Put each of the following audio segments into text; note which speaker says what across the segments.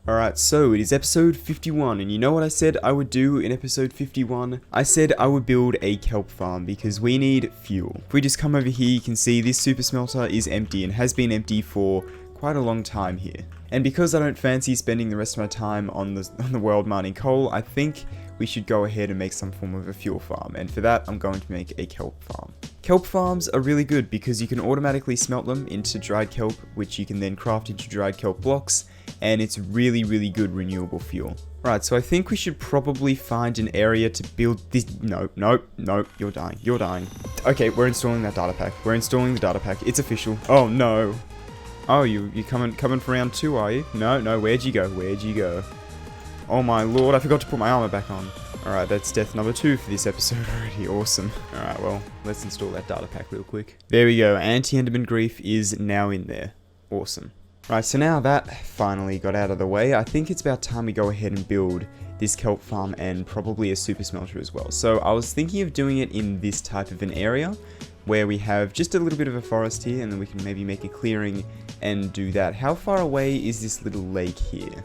Speaker 1: Alright, so it is episode 51, and you know what I said I would do in episode 51? I said I would build a kelp farm because we need fuel. If we just come over here, you can see this super smelter is empty and has been empty for quite a long time here. And because I don't fancy spending the rest of my time on the world mining coal, I think we should go ahead and make some form of a fuel farm, and for that I'm going to make a kelp farm. Kelp farms are really good because you can automatically smelt them into dried kelp, which you can then craft into dried kelp blocks, and it's really good renewable fuel. Right, so I think we should probably find an area to build this. Nope, you're dying. Okay, we're installing that data pack. We're installing the data pack. It's official. Oh no. Oh, you coming for round 2, are you? No, where'd you go? Oh my lord, I forgot to put my armor back on. Alright, that's death number 2 for this episode already. Awesome. Alright, well, let's install that data pack real quick. There we go, anti-enderman grief is now in there. Awesome. Right, so now that finally got out of the way, I think it's about time we go ahead and build this kelp farm and probably a super smelter as well. So I was thinking of doing it in this type of an area where we have just a little bit of a forest here, and then we can maybe make a clearing and do that. How far away is this little lake here?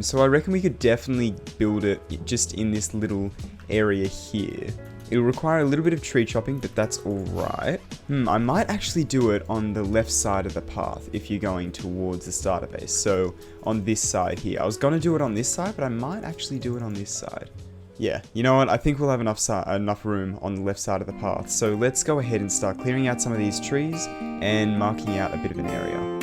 Speaker 1: So I reckon we could definitely build it just in this little area here. It'll require a little bit of tree chopping, but that's alright. I might actually do it on the left side of the path if you're going towards the starter base. So on this side here. I was going to do it on this side, but I might actually do it on this side. Yeah, you know what, I think we'll have enough room on the left side of the path. So let's go ahead and start clearing out some of these trees and marking out a bit of an area.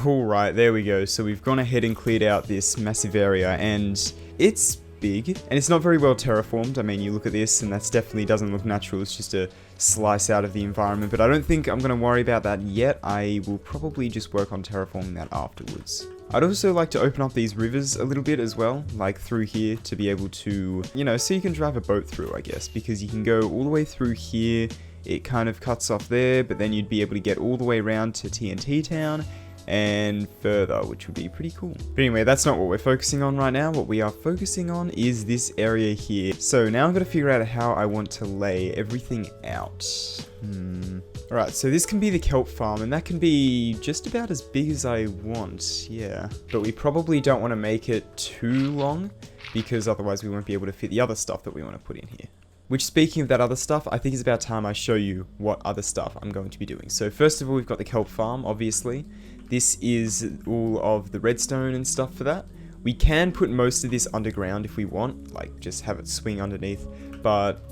Speaker 1: Alright, there we go. So we've gone ahead and cleared out this massive area, and it's big, and it's not very well terraformed. I mean, you look at this, and that definitely doesn't look natural. It's just a slice out of the environment, but I don't think I'm going to worry about that yet. I will probably just work on terraforming that afterwards. I'd also like to open up these rivers a little bit as well, like through here, to be able to, you know, so you can drive a boat through, I guess, because you can go all the way through here. It kind of cuts off there, but then you'd be able to get all the way around to TNT Town and further, which would be pretty cool. But anyway, that's not what we're focusing on right now. What we are focusing on is this area here. So now I'm going to figure out how I want to lay everything out. Alright, so this can be the kelp farm, and that can be just about as big as I want, yeah. But we probably don't want to make it too long, because otherwise we won't be able to fit the other stuff that we want to put in here. Which, speaking of that other stuff, I think it's about time I show you what other stuff I'm going to be doing. So first of all, we've got the kelp farm, obviously. This is all of the redstone and stuff for that. We can put most of this underground if we want, like just have it swing underneath. But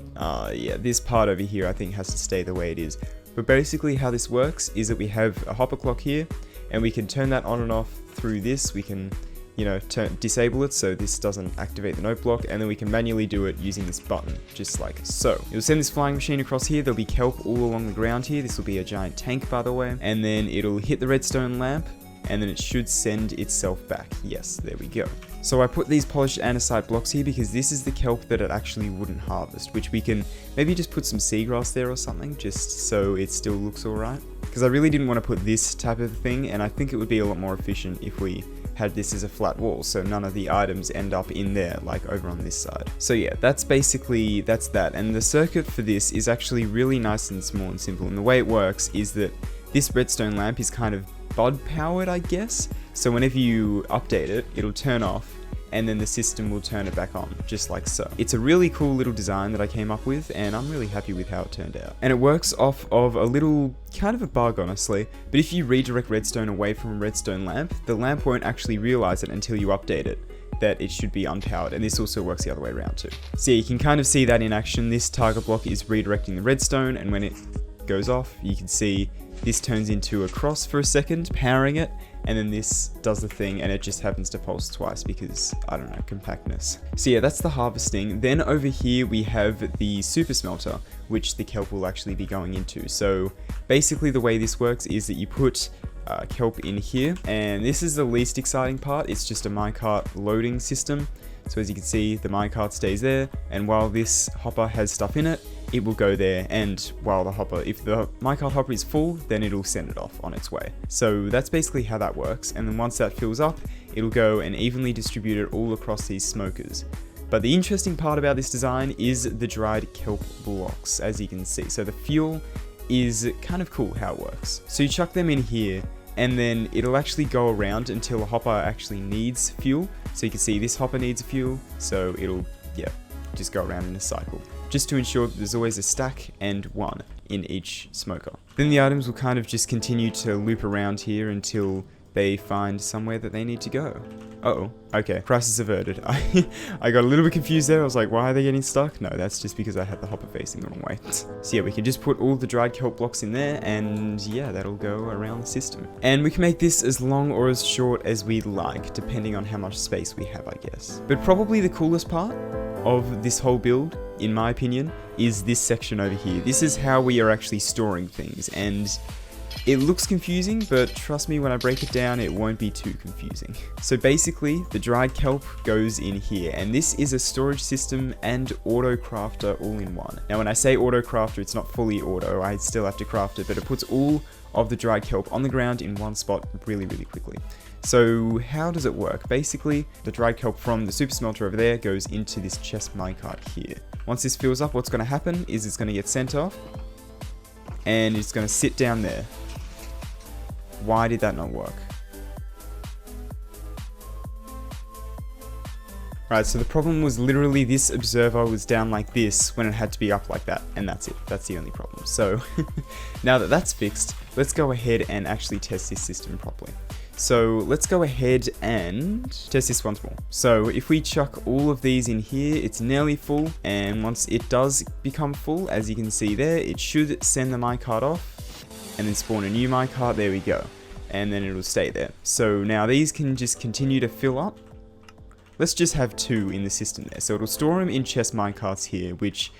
Speaker 1: yeah, this part over here I think has to stay the way it is. But basically how this works is that we have a hopper clock here, and we can turn that on and off through this. We can, you know, disable it so this doesn't activate the note block, and then we can manually do it using this button, just like so. It'll send this flying machine across here. There'll be kelp all along the ground here. This will be a giant tank, by the way. And then it'll hit the redstone lamp, and then it should send itself back. Yes, there we go. So I put these polished andesite blocks here because this is the kelp that it actually wouldn't harvest, which we can maybe just put some seagrass there or something, just so it still looks alright. Because I really didn't want to put this type of thing, and I think it would be a lot more efficient if we had this as a flat wall, so none of the items end up in there, like over on this side. So yeah, that's that, and the circuit for this is actually really nice and small and simple, and the way it works is that this redstone lamp is kind of bud powered, I guess, so whenever you update it, it'll turn off, and then the system will turn it back on, just like so. It's a really cool little design that I came up with, and I'm really happy with how it turned out. And it works off of a little, kind of a bug honestly, but if you redirect redstone away from a redstone lamp, the lamp won't actually realize it until you update it, that it should be unpowered, and this also works the other way around too. So yeah, you can kind of see that in action. This target block is redirecting the redstone, and when it goes off, you can see this turns into a cross for a second, powering it, and then this does the thing, and it just happens to pulse twice because, I don't know, compactness. So yeah, that's the harvesting. Then over here we have the super smelter, which the kelp will actually be going into. So basically the way this works is that you put kelp in here, and this is the least exciting part. It's just a minecart loading system. So as you can see, the minecart stays there, and while this hopper has stuff in it, it will go there, and while the hopper, if the minecart hopper is full, then it'll send it off on its way. So that's basically how that works, and then once that fills up, it'll go and evenly distribute it all across these smokers. But the interesting part about this design is the dried kelp blocks, as you can see. So the fuel is kind of cool how it works. So you chuck them in here, and then it'll actually go around until a hopper actually needs fuel. So you can see this hopper needs fuel, so it'll, yeah, just go around in a cycle, just to ensure that there's always a stack and one in each smoker. Then the items will kind of just continue to loop around here until they find somewhere that they need to go. Uh-oh, okay, crisis averted. I got a little bit confused there. I was like, why are they getting stuck? No, that's just because I had the hopper facing the wrong way. So yeah, we can just put all the dried kelp blocks in there, and yeah, that'll go around the system. And we can make this as long or as short as we like, depending on how much space we have, I guess. But probably the coolest part of this whole build, in my opinion, is this section over here. This is how we are actually storing things, and it looks confusing, but trust me, when I break it down, it won't be too confusing. So basically, the dried kelp goes in here, and this is a storage system and auto crafter all in one. Now, when I say auto crafter, it's not fully auto, I still have to craft it, but it puts all of the dried kelp on the ground in one spot really, really quickly. So how does it work? Basically, the dried kelp from the super smelter over there goes into this chest minecart here. Once this fills up, what's going to happen is it's going to get sent off, and it's going to sit down there. Why did that not work? Right, so the problem was literally this observer was down like this when it had to be up like that, and that's it. That's the only problem. So now that that's fixed, let's go ahead and actually test this system properly. So let's go ahead and test this once more. So if we chuck all of these in here, it's nearly full, and once it does become full, as you can see there, it should send the minecart off and then spawn a new minecart. There we go, and then it'll stay there. So now these can just continue to fill up. Let's just have 2 in the system there. So it'll store them in chest minecarts here, which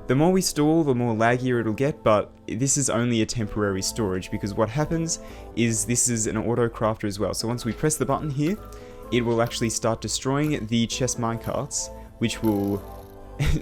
Speaker 1: the more we store, the more laggier it'll get, but this is only a temporary storage, because what happens is this is an auto crafter as well. So once we press the button here, it will actually start destroying the chest minecarts, which will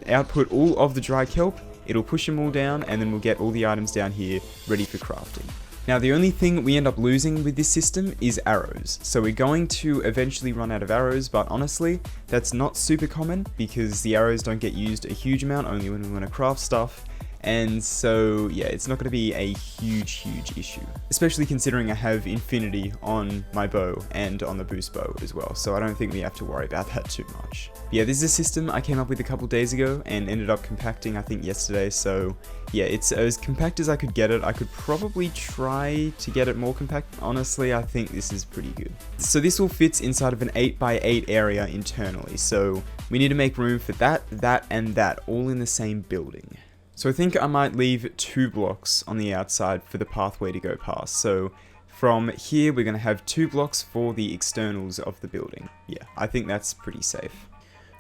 Speaker 1: output all of the dry kelp. It'll push them all down, and then we'll get all the items down here ready for crafting. Now, the only thing we end up losing with this system is arrows. So we're going to eventually run out of arrows, but honestly, that's not super common because the arrows don't get used a huge amount, only when we want to craft stuff. And so, yeah, it's not going to be a huge issue, especially considering I have infinity on my bow and on the boost bow as well, so I don't think we have to worry about that too much. But yeah, this is a system I came up with a couple days ago and ended up compacting, I think, yesterday, so yeah, it's as compact as I could get it. I could probably try to get it more compact. Honestly, I think this is pretty good. So this all fits inside of an 8x8 area internally, so we need to make room for that, and that, all in the same building. So I think I might leave 2 blocks on the outside for the pathway to go past. So from here, we're going to have 2 blocks for the externals of the building. Yeah, I think that's pretty safe.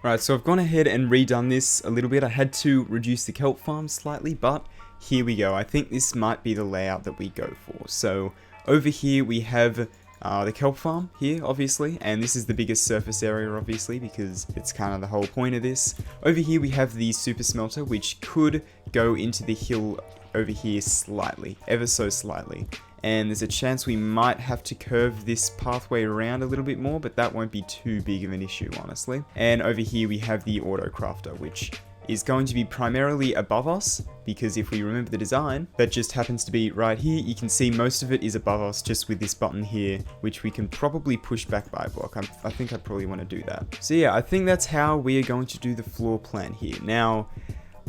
Speaker 1: Right, so I've gone ahead and redone this a little bit. I had to reduce the kelp farm slightly, but here we go. I think this might be the layout that we go for. So over here, we have the kelp farm here, obviously, and this is the biggest surface area, obviously, because it's kind of the whole point of this. Over here we have the super smelter, which could go into the hill over here slightly, ever so slightly, and there's a chance we might have to curve this pathway around a little bit more, but that won't be too big of an issue, honestly. And over here we have the auto crafter, which is going to be primarily above us, because if we remember the design, that just happens to be right here. You can see most of it is above us just with this button here, which we can probably push back by a block. I think I probably want to do that. So yeah, I think that's how we are going to do the floor plan here. Now,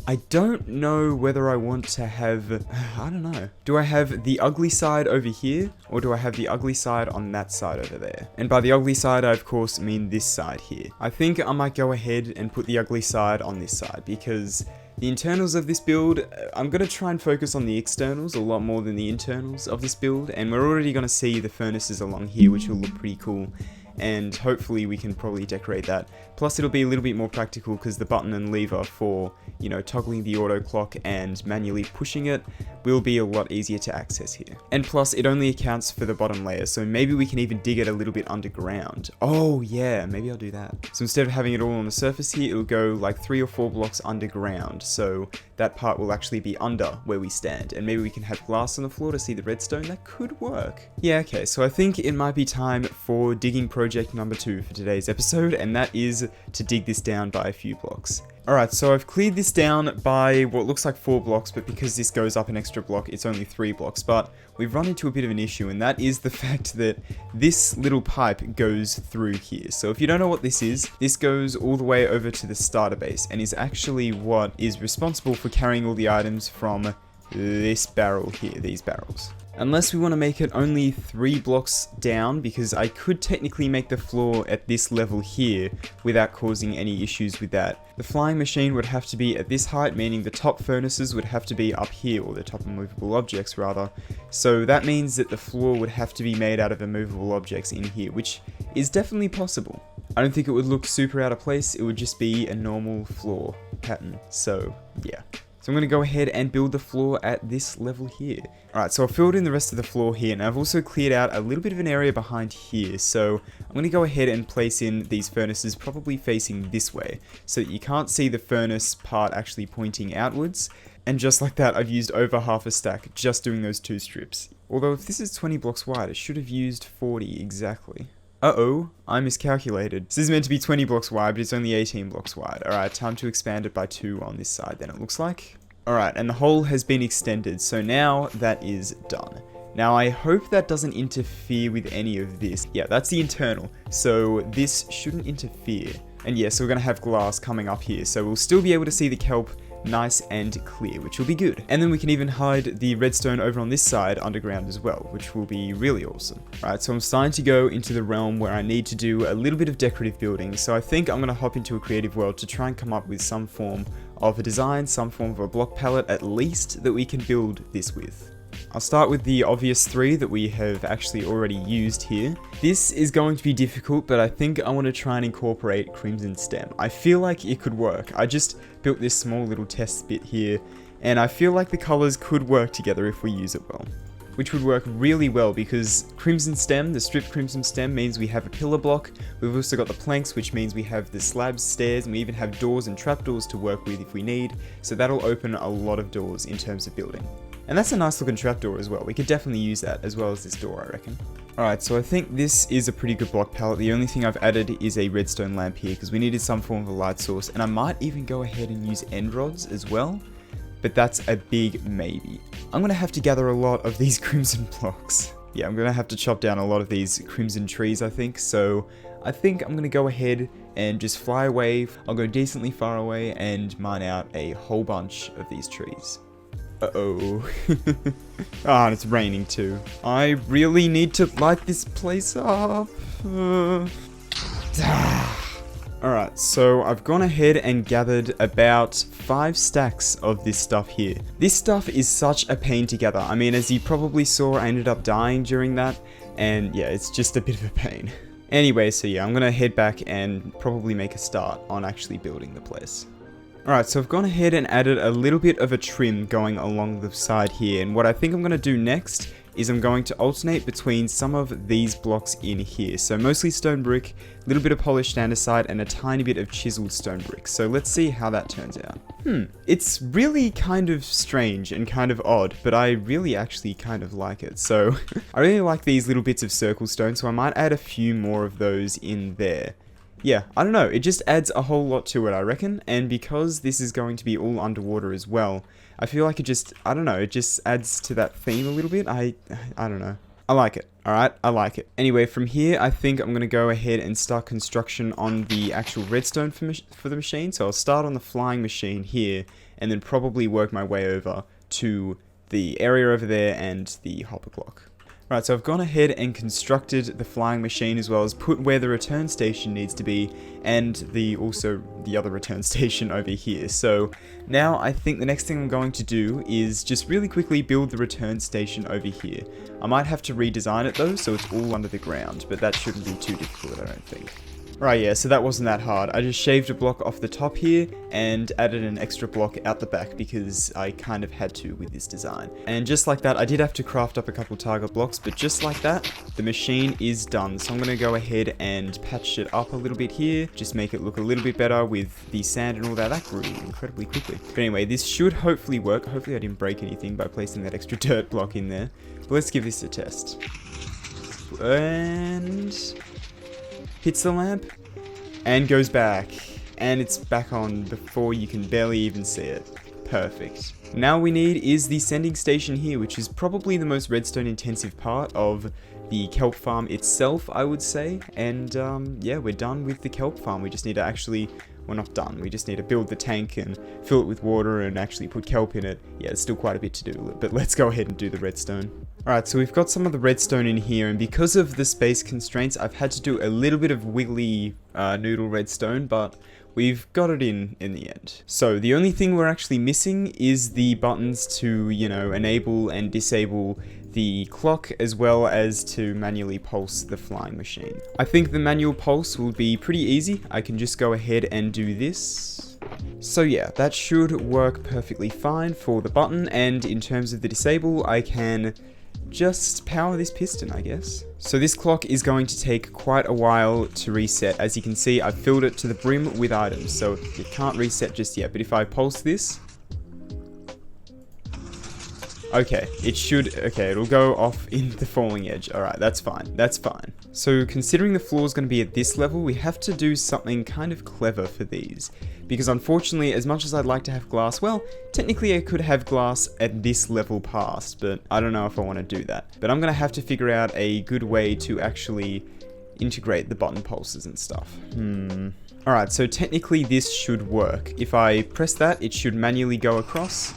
Speaker 1: I don't know whether I want to have, I don't know. Do I have the ugly side over here, or do I have the ugly side on that side over there? And by the ugly side, I of course mean this side here. I think I might go ahead and put the ugly side on this side, because The internals of this build, I'm going to try and focus on the externals a lot more than the internals of this build, and we're already going to see the furnaces along here, which will look pretty cool, and hopefully we can probably decorate that. Plus it'll be a little bit more practical because the button and lever for, you know, toggling the auto clock and manually pushing it will be a lot easier to access here. And plus it only accounts for the bottom layer, so maybe we can even dig it a little bit underground. Oh yeah, maybe I'll do that. So instead of having it all on the surface here, it'll go like 3 or 4 blocks underground, so that part will actually be under where we stand, and maybe we can have glass on the floor to see the redstone. That could work. Yeah, okay, so I think it might be time for digging project number 2 for today's episode, and that is to dig this down by a few blocks. Alright, so I've cleared this down by what looks like 4 blocks, but because this goes up an extra block, it's only 3 blocks. But we've run into a bit of an issue, and that is the fact that this little pipe goes through here. So if you don't know what this goes all the way over to the starter base, and is actually what is responsible for carrying all the items from this barrel here, these barrels. Unless we want to make it only 3 blocks down, because I could technically make the floor at this level here without causing any issues with that. The flying machine would have to be at this height, meaning the top furnaces would have to be up here, or the top immovable objects rather. So that means that the floor would have to be made out of immovable objects in here, which is definitely possible. I don't think it would look super out of place, it would just be a normal floor pattern, so yeah. So I'm going to go ahead and build the floor at this level here. Alright, so I've filled in the rest of the floor here, and I've also cleared out a little bit of an area behind here. So I'm going to go ahead and place in these furnaces probably facing this way, so that you can't see the furnace part actually pointing outwards. And just like that, I've used over half a stack just doing those 2 strips. Although if this is 20 blocks wide, it should have used 40 exactly. Uh-oh, I miscalculated. This is meant to be 20 blocks wide, but it's only 18 blocks wide. Alright, time to expand it by 2 on this side then, it looks like. Alright, and the hole has been extended, so now that is done. Now I hope that doesn't interfere with any of this. Yeah, that's the internal, so this shouldn't interfere. And yeah, so we're going to have glass coming up here, so we'll still be able to see the kelp nice and clear, which will be good. And then we can even hide the redstone over on this side underground as well, which will be really awesome. Alright, so I'm starting to go into the realm where I need to do a little bit of decorative building, so I think I'm going to hop into a creative world to try and come up with some form of a design, some form of a block palette at least, that we can build this with. I'll start with the obvious 3 that we have actually already used here. This is going to be difficult, but I think I want to try and incorporate crimson stem. I feel like it could work. I just built this small little test bit here, and I feel like the colors could work together if we use it well. Which would work really well because crimson stem, the stripped crimson stem, means we have a pillar block. We've also got the planks, which means we have the slabs, stairs, and we even have doors and trapdoors to work with if we need. So that'll open a lot of doors in terms of building. And that's a nice looking trapdoor as well. We could definitely use that as well as this door, I reckon. Alright, so I think this is a pretty good block palette. The only thing I've added is a redstone lamp here because we needed some form of a light source. And I might even go ahead and use end rods as well. But that's a big maybe. I'm going to have to gather a lot of these crimson blocks. Yeah, I'm going to have to chop down a lot of these crimson trees, I think. So I think I'm going to go ahead and just fly away. I'll go decently far away and mine out a whole bunch of these trees. Uh-oh. Ah, and it's raining too. I really need to light this place up. Alright, so I've gone ahead and gathered about 5 stacks of this stuff here. This stuff is such a pain to gather. I mean, as you probably saw, I ended up dying during that, and yeah, it's just a bit of a pain. Anyway, so yeah, I'm gonna head back and probably make a start on actually building the place. Alright, so I've gone ahead and added a little bit of a trim going along the side here, and what I think I'm going to do next is I'm going to alternate between some of these blocks in here. So mostly stone brick, a little bit of polished andesite, and a tiny bit of chiseled stone brick. So let's see how that turns out. It's really kind of strange and kind of odd, but I really actually kind of like it. So I really like these little bits of circle stone, so I might add a few more of those in there. Yeah, I don't know, it just adds a whole lot to it, I reckon, and because this is going to be all underwater as well, I feel like it just, I don't know, it just adds to that theme a little bit. I don't know. I like it, alright? I like it. Anyway, from here, I think I'm going to go ahead and start construction on the actual redstone for the machine, so I'll start on the flying machine here, and then probably work my way over to the area over there and the hopper block. Right, so I've gone ahead and constructed the flying machine as well as put where the return station needs to be and also the other return station over here. So now I think the next thing I'm going to do is just really quickly build the return station over here. I might have to redesign it though, so it's all under the ground, but that shouldn't be too difficult, I don't think. Right, yeah, so that wasn't that hard. I just shaved a block off the top here and added an extra block out the back because I kind of had to with this design. And just like that, I did have to craft up a couple target blocks, but just like that, the machine is done. So I'm going to go ahead and patch it up a little bit here, just make it look a little bit better with the sand and all that. That grew incredibly quickly. But anyway, this should hopefully work. Hopefully I didn't break anything by placing that extra dirt block in there. But let's give this a test. And hits the lamp and goes back, and it's back on before you can barely even see it. Perfect. Now we need is the sending station here, which is probably the most redstone intensive part of the kelp farm itself, I would say. And yeah, we're done with the kelp farm. We just need to actually, we're not done, we just need to build the tank and fill it with water and actually put kelp in it. Yeah, there's still quite a bit to do, but let's go ahead and do the redstone. Alright, so we've got some of the redstone in here, and because of the space constraints, I've had to do a little bit of wiggly noodle redstone, but we've got it in the end. So the only thing we're actually missing is the buttons to, you know, enable and disable the clock, as well as to manually pulse the flying machine. I think the manual pulse will be pretty easy. I can just go ahead and do this. So yeah, that should work perfectly fine for the button, and in terms of the disable, I can just power this piston, I guess. So this clock is going to take quite a while to reset. As you can see, I've filled it to the brim with items, so it can't reset just yet. But if I pulse this, okay, it'll go off in the falling edge. Alright, that's fine. So considering the floor is going to be at this level, we have to do something kind of clever for these. Because unfortunately, as much as I'd like to have glass, well, technically I could have glass at this level past, but I don't know if I want to do that. But I'm going to have to figure out a good way to actually integrate the button pulses and stuff. Alright, so technically this should work. If I press that, it should manually go across.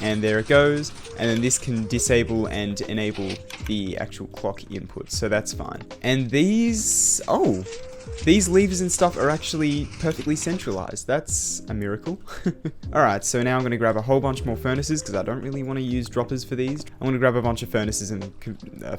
Speaker 1: And there it goes, and then this can disable and enable the actual clock input, so that's fine. And these levers and stuff are actually perfectly centralized. That's a miracle. Alright, so now I'm going to grab a whole bunch more furnaces, because I don't really want to use droppers for these. I'm going to grab a bunch of furnaces and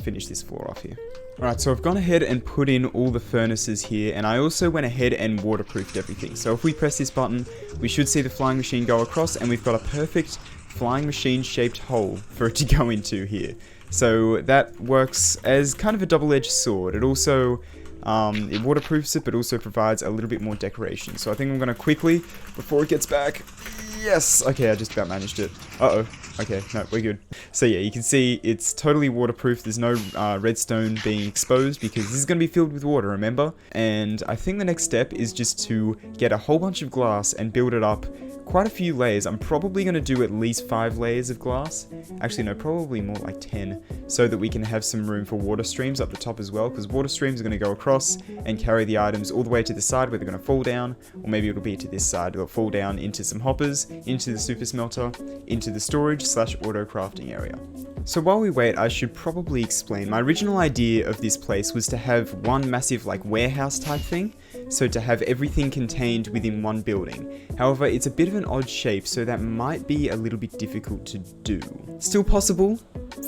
Speaker 1: finish this floor off here. Alright, so I've gone ahead and put in all the furnaces here, and I also went ahead and waterproofed everything. So if we press this button, we should see the flying machine go across, and we've got a perfect flying machine shaped hole for it to go into here. So that works as kind of a double-edged sword. It also it waterproofs it, but also provides a little bit more decoration. So I think I'm going to quickly, before it gets back, yes, okay, I just about managed it. Okay, no, we're good. So yeah, you can see it's totally waterproof. There's no redstone being exposed because this is going to be filled with water, remember? And I think the next step is just to get a whole bunch of glass and build it up quite a few layers. I'm probably going to do at least 5 layers of glass. Actually, no, probably more like 10, so that we can have some room for water streams up the top as well, because water streams are going to go across and carry the items all the way to the side where they're going to fall down, or maybe it'll be to this side. It'll fall down into some hoppers, into the super smelter, into the storage / auto crafting area. So while we wait, I should probably explain. My original idea of this place was to have one massive like warehouse type thing, so to have everything contained within one building. However, it's a bit of an odd shape, so that might be a little bit difficult to do. Still possible,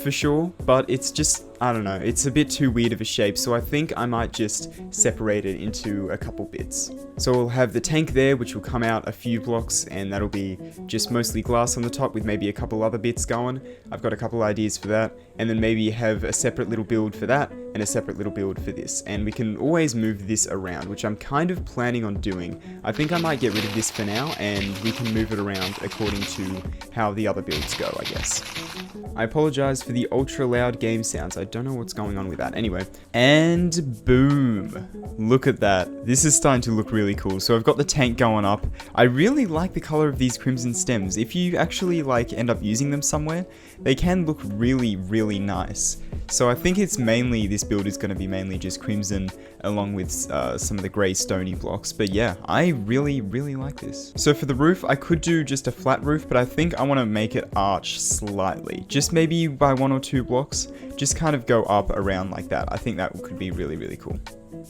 Speaker 1: for sure, but it's just, I don't know, it's a bit too weird of a shape, so I think I might just separate it into a couple bits. So we'll have the tank there, which will come out a few blocks, and that'll be just mostly glass on the top with maybe a couple other bits going. I've got a couple ideas for that, and then maybe have a separate little build for that, and a separate little build for this. And we can always move this around, which I'm kind of planning on doing. I think I might get rid of this for now, and we can move it around according to how the other builds go, I guess. I apologize for the ultra loud game sounds. I don't know what's going on with that. Anyway, and boom. Look at that. This is starting to look really cool. So I've got the tank going up. I really like the color of these crimson stems. If you actually like end up using them somewhere, they can look really, really nice. So I think it's mainly, this build is going to be mainly just crimson along with some of the grey stony blocks. But yeah, I really like this. So for the roof, I could do just a flat roof, but I think I want to make it arch slightly, just maybe by 1 or 2 blocks, just kind of go up around like that. I think that could be really cool.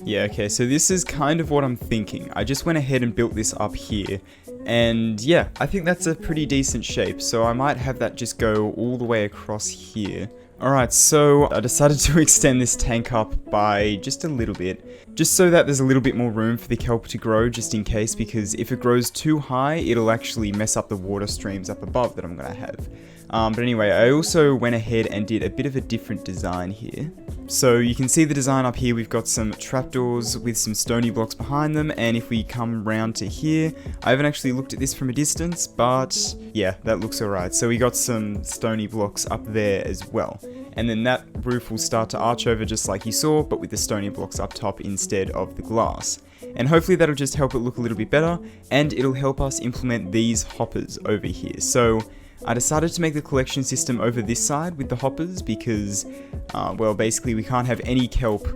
Speaker 1: Yeah, okay, so this is kind of what I'm thinking. I just went ahead and built this up here, and yeah, I think that's a pretty decent shape, so I might have that just go all the way across here. Alright, so I decided to extend this tank up by just a little bit, just so that there's a little bit more room for the kelp to grow, just in case, because if it grows too high, it'll actually mess up the water streams up above that I'm going to have. But anyway, I also went ahead and did a bit of a different design here. So you can see the design up here, we've got some trapdoors with some stony blocks behind them, and if we come round to here, I haven't actually looked at this from a distance, but yeah, that looks alright. So we got some stony blocks up there as well. And then that roof will start to arch over just like you saw, but with the stony blocks up top instead of the glass. And hopefully that'll just help it look a little bit better, and it'll help us implement these hoppers over here. So I decided to make the collection system over this side with the hoppers because, well, basically we can't have any kelp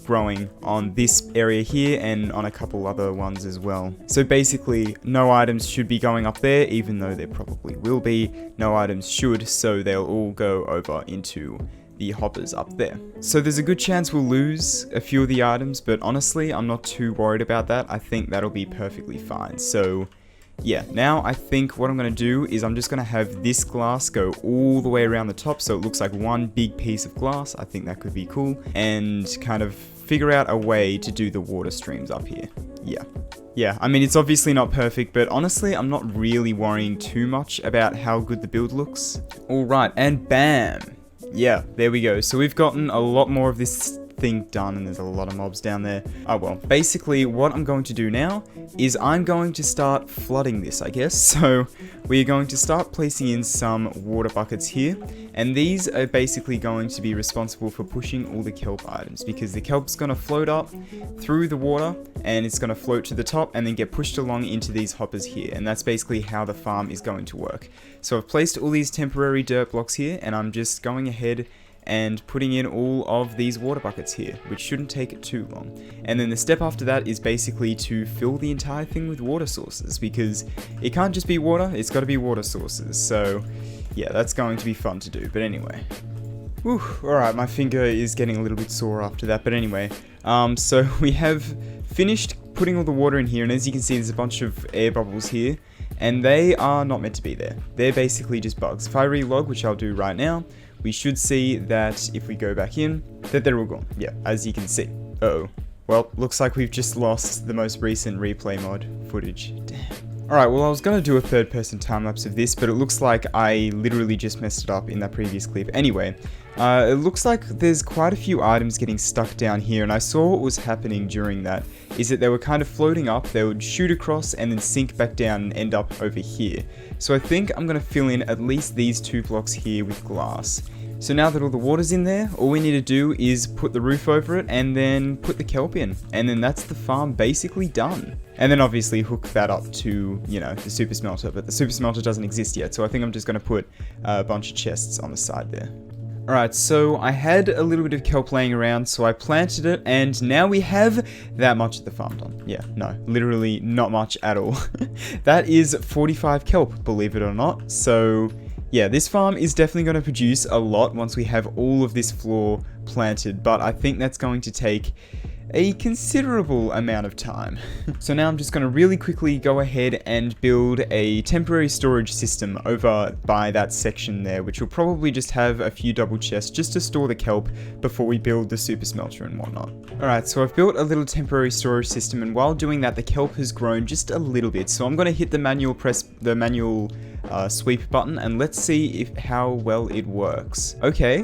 Speaker 1: growing on this area here and on a couple other ones as well. So basically, no items should be going up there, even though there probably will be. No items should, so they'll all go over into the hoppers up there. So there's a good chance we'll lose a few of the items, but honestly, I'm not too worried about that. I think that'll be perfectly fine. So yeah, now I think what I'm going to do is I'm just going to have this glass go all the way around the top so it looks like one big piece of glass. I think that could be cool, and kind of figure out a way to do the water streams up here. Yeah, I mean, it's obviously not perfect, but honestly, I'm not really worrying too much about how good the build looks. Alright, and bam! Yeah, there we go. So we've gotten a lot more of this thing done, and there's a lot of mobs down there. Oh well, basically what I'm going to do now is I'm going to start flooding this, I guess. So we're going to start placing in some water buckets here, and these are basically going to be responsible for pushing all the kelp items, because the kelp's going to float up through the water and it's going to float to the top and then get pushed along into these hoppers here, and that's basically how the farm is going to work. So I've placed all these temporary dirt blocks here, and I'm just going ahead and putting in all of these water buckets here, which shouldn't take too long. And then the step after that is basically to fill the entire thing with water sources, because it can't just be water, it's got to be water sources. So yeah, that's going to be fun to do. But anyway, whew, alright, my finger is getting a little bit sore after that. But anyway, so we have finished putting all the water in here, and as you can see, there's a bunch of air bubbles here, and they are not meant to be there. They're basically just bugs. If I relog, which I'll do right now, we should see that if we go back in, that they're all gone. Yeah, as you can see. Uh-oh. Well, looks like we've just lost the most recent replay mod footage. Damn. Alright, well, I was going to do a third-person time-lapse of this, but it looks like I literally just messed it up in that previous clip. Anyway, it looks like there's quite a few items getting stuck down here, and I saw what was happening during that, is that they were kind of floating up, they would shoot across and then sink back down and end up over here. So I think I'm going to fill in at least these 2 blocks here with glass. So now that all the water's in there, all we need to do is put the roof over it and then put the kelp in. And then that's the farm basically done. And then obviously hook that up to, you know, the super smelter. But the super smelter doesn't exist yet, so I think I'm just going to put a bunch of chests on the side there. Alright, so I had a little bit of kelp laying around, so I planted it, and now we have that much of the farm done. Yeah, no, literally not much at all. That is 45 kelp, believe it or not. So yeah, this farm is definitely going to produce a lot once we have all of this floor planted, but I think that's going to take a considerable amount of time. So now I'm just going to really quickly go ahead and build a temporary storage system over by that section there, which will probably just have a few double chests just to store the kelp before we build the super smelter and whatnot. Alright, so I've built a little temporary storage system, and while doing that the kelp has grown just a little bit, so I'm going to hit the manual sweep button, and let's see how well it works. Okay,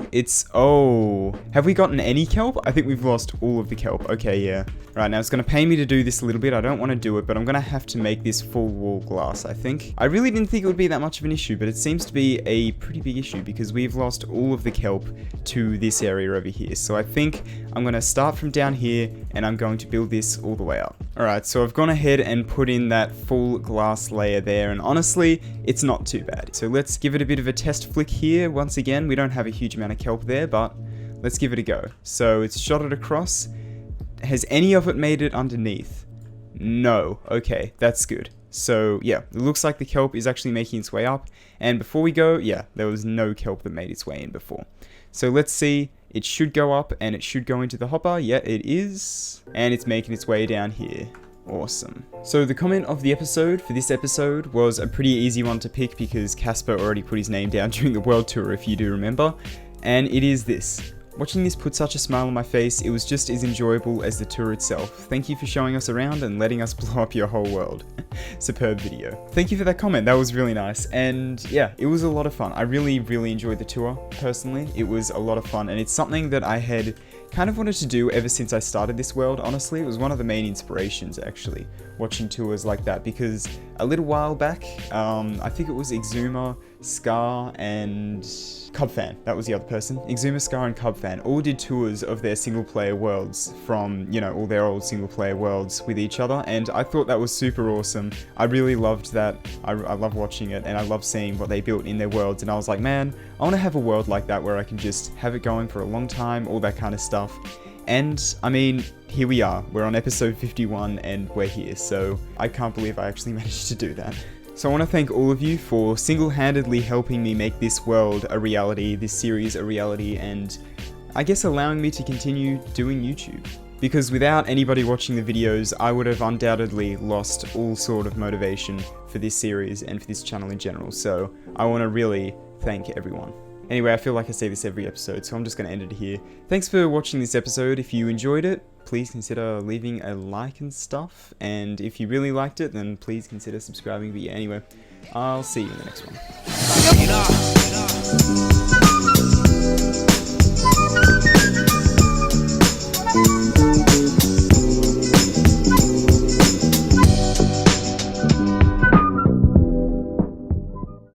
Speaker 1: oh, have we gotten any kelp? I think we've lost all of the kelp. Okay, yeah. Right, now it's going to pay me to do this a little bit. I don't want to do it, but I'm going to have to make this full wall glass, I think. I really didn't think it would be that much of an issue, but it seems to be a pretty big issue because we've lost all of the kelp to this area over here. So I think I'm going to start from down here, and I'm going to build this all the way up. Alright, so I've gone ahead and put in that full glass layer there, and honestly, it's not too bad. So let's give it a bit of a test flick here. Once again, we don't have a huge amount of kelp there, but let's give it a go. So it's shot it across. has any of it made it underneath? No. Okay, that's good. So yeah, it looks like the kelp is actually making its way up. And before we go, yeah, there was no kelp that made its way in before. So let's see. It should go up and it should go into the hopper. Yeah, it is. And it's making its way down here. Awesome. So the comment of the episode for this episode was a pretty easy one to pick because Casper already put his name down during the world tour, if you do remember. And it is this. Watching this put such a smile on my face, it was just as enjoyable as the tour itself. Thank you for showing us around and letting us blow up your whole world. Superb video. Thank you for that comment, that was really nice. And yeah, it was a lot of fun. I really enjoyed the tour, personally. It was a lot of fun, and it's something that I had kind of wanted to do ever since I started this world, honestly. It was one of the main inspirations, actually, watching tours like that, because a little while back, I think it was Exuma, Scar, and Cubfan, that was the other person. Exuma, Scar, and Cubfan all did tours of their single player worlds from, you know, all their old single player worlds with each other, and I thought that was super awesome. I really loved that. I love watching it, and I love seeing what they built in their worlds, and I was like, man, I want to have a world like that where I can just have it going for a long time, all that kind of stuff. And I mean, here we are. We're on episode 51 and we're here, so I can't believe I actually managed to do that. So I want to thank all of you for single-handedly helping me make this world a reality, this series a reality, and I guess allowing me to continue doing YouTube. Because without anybody watching the videos, I would have undoubtedly lost all sort of motivation for this series and for this channel in general, so I want to really thank everyone. Anyway, I feel like I say this every episode, so I'm just going to end it here. Thanks for watching this episode. If you enjoyed it, please consider leaving a like and stuff. And if you really liked it, then please consider subscribing. But yeah, anyway, I'll see you in the next one.